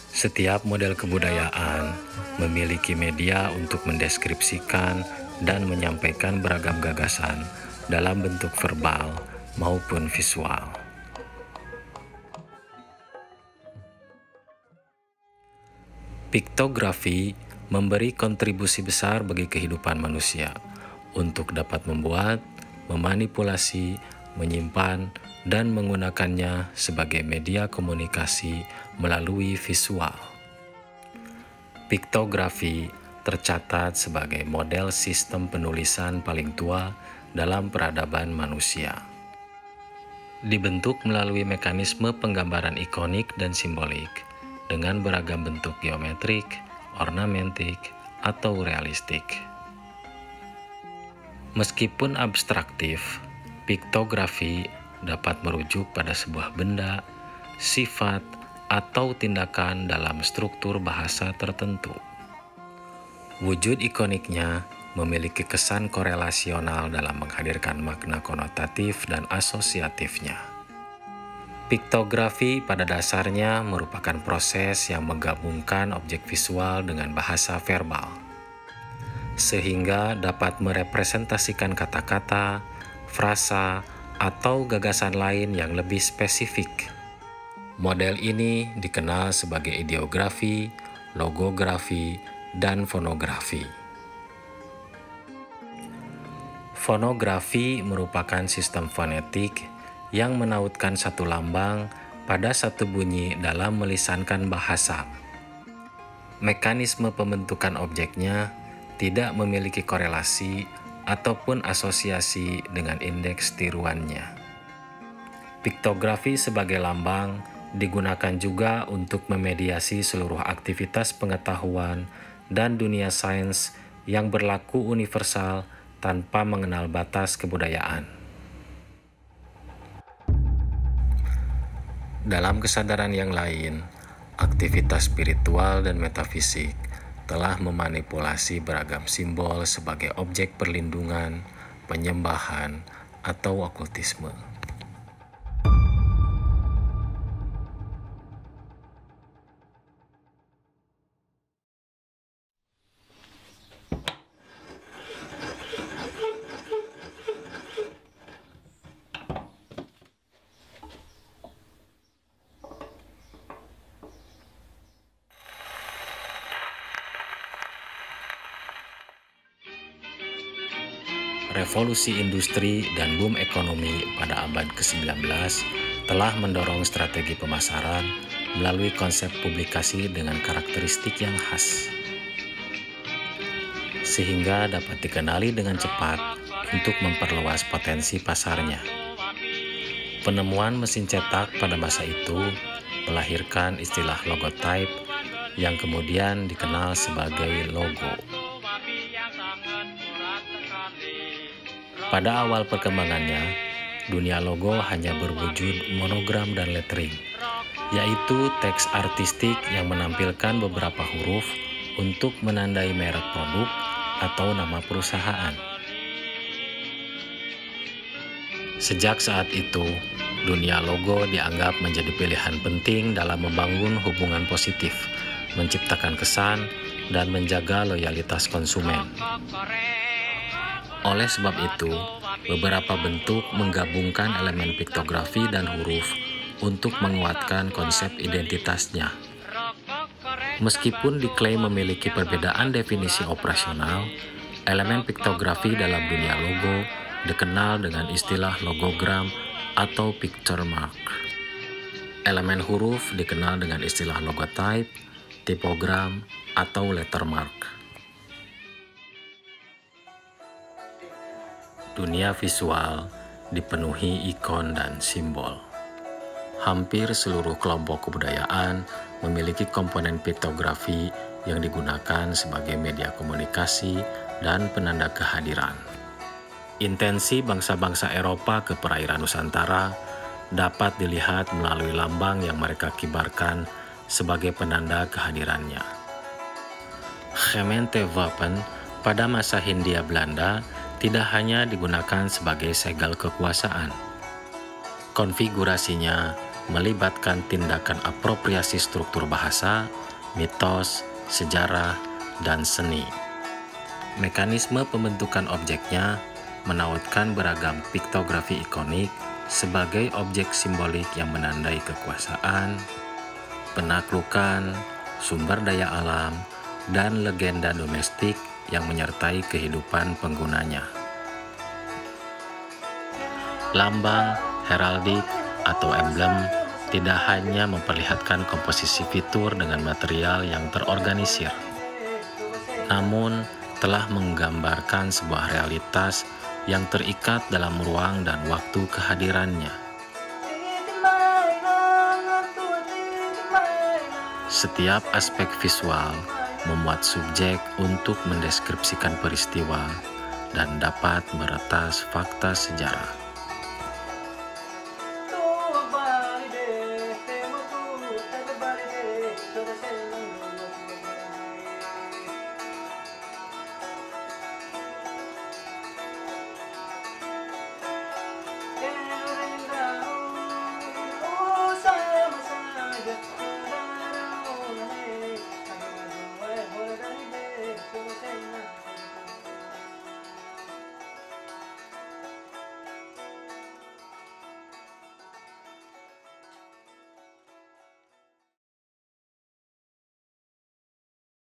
Setiap model kebudayaan memiliki media untuk mendeskripsikan dan menyampaikan beragam gagasan dalam bentuk verbal maupun visual. Piktografi memberi kontribusi besar bagi kehidupan manusia untuk dapat membuat, memanipulasi, menyimpan, dan menggunakannya sebagai media komunikasi melalui visual. Piktografi tercatat sebagai model sistem penulisan paling tua dalam peradaban manusia. Dibentuk melalui mekanisme penggambaran ikonik dan simbolik dengan beragam bentuk geometrik, ornamentik, atau realistik. Meskipun abstraktif, piktografi dapat merujuk pada sebuah benda, sifat, atau tindakan dalam struktur bahasa tertentu. Wujud ikoniknya memiliki kesan korelasional dalam menghadirkan makna konotatif dan asosiatifnya. Piktografi pada dasarnya merupakan proses yang menggabungkan objek visual dengan bahasa verbal, sehingga dapat merepresentasikan kata-kata, frasa, atau gagasan lain yang lebih spesifik. Model ini dikenal sebagai ideografi, logografi, dan fonografi. Fonografi merupakan sistem fonetik yang menautkan satu lambang pada satu bunyi dalam melisankan bahasa. Mekanisme pembentukan objeknya tidak memiliki korelasi ataupun asosiasi dengan indeks tiruannya. Piktografi sebagai lambang digunakan juga untuk memediasi seluruh aktivitas pengetahuan dan dunia sains yang berlaku universal tanpa mengenal batas kebudayaan. Dalam kesadaran yang lain, aktivitas spiritual dan metafisik telah memanipulasi beragam simbol sebagai objek perlindungan, penyembahan, atau okultisme. Revolusi industri dan boom ekonomi pada abad ke-19 telah mendorong strategi pemasaran melalui konsep publikasi dengan karakteristik yang khas, sehingga dapat dikenali dengan cepat untuk memperluas potensi pasarnya. Penemuan mesin cetak pada masa itu melahirkan istilah logotype yang kemudian dikenal sebagai logo. Pada awal perkembangannya, dunia logo hanya berwujud monogram dan lettering, yaitu teks artistik yang menampilkan beberapa huruf untuk menandai merek produk atau nama perusahaan. Sejak saat itu, dunia logo dianggap menjadi pilihan penting dalam membangun hubungan positif, menciptakan kesan, dan menjaga loyalitas konsumen. Oleh sebab itu, beberapa bentuk menggabungkan elemen piktografi dan huruf untuk menguatkan konsep identitasnya. Meskipun diklaim memiliki perbedaan definisi operasional, elemen piktografi dalam dunia logo dikenal dengan istilah logogram atau picture mark. Elemen huruf dikenal dengan istilah logotype, tipogram, atau lettermark. Dunia visual dipenuhi ikon dan simbol. Hampir seluruh kelompok kebudayaan memiliki komponen piktografi yang digunakan sebagai media komunikasi dan penanda kehadiran. Intensi bangsa-bangsa Eropa ke perairan Nusantara dapat dilihat melalui lambang yang mereka kibarkan sebagai penanda kehadirannya. Gemeentewapen pada masa Hindia Belanda tidak hanya digunakan sebagai segel kekuasaan. Konfigurasinya melibatkan tindakan apropriasi struktur bahasa, mitos, sejarah, dan seni. Mekanisme pembentukan objeknya menautkan beragam piktografi ikonik sebagai objek simbolik yang menandai kekuasaan, penaklukan, sumber daya alam, dan legenda domestik yang menyertai kehidupan penggunanya. Lambang, heraldik, atau emblem tidak hanya memperlihatkan komposisi fitur dengan material yang terorganisir, namun telah menggambarkan sebuah realitas yang terikat dalam ruang dan waktu kehadirannya. Setiap aspek visual memuat subjek untuk mendeskripsikan peristiwa dan dapat meretas fakta sejarah.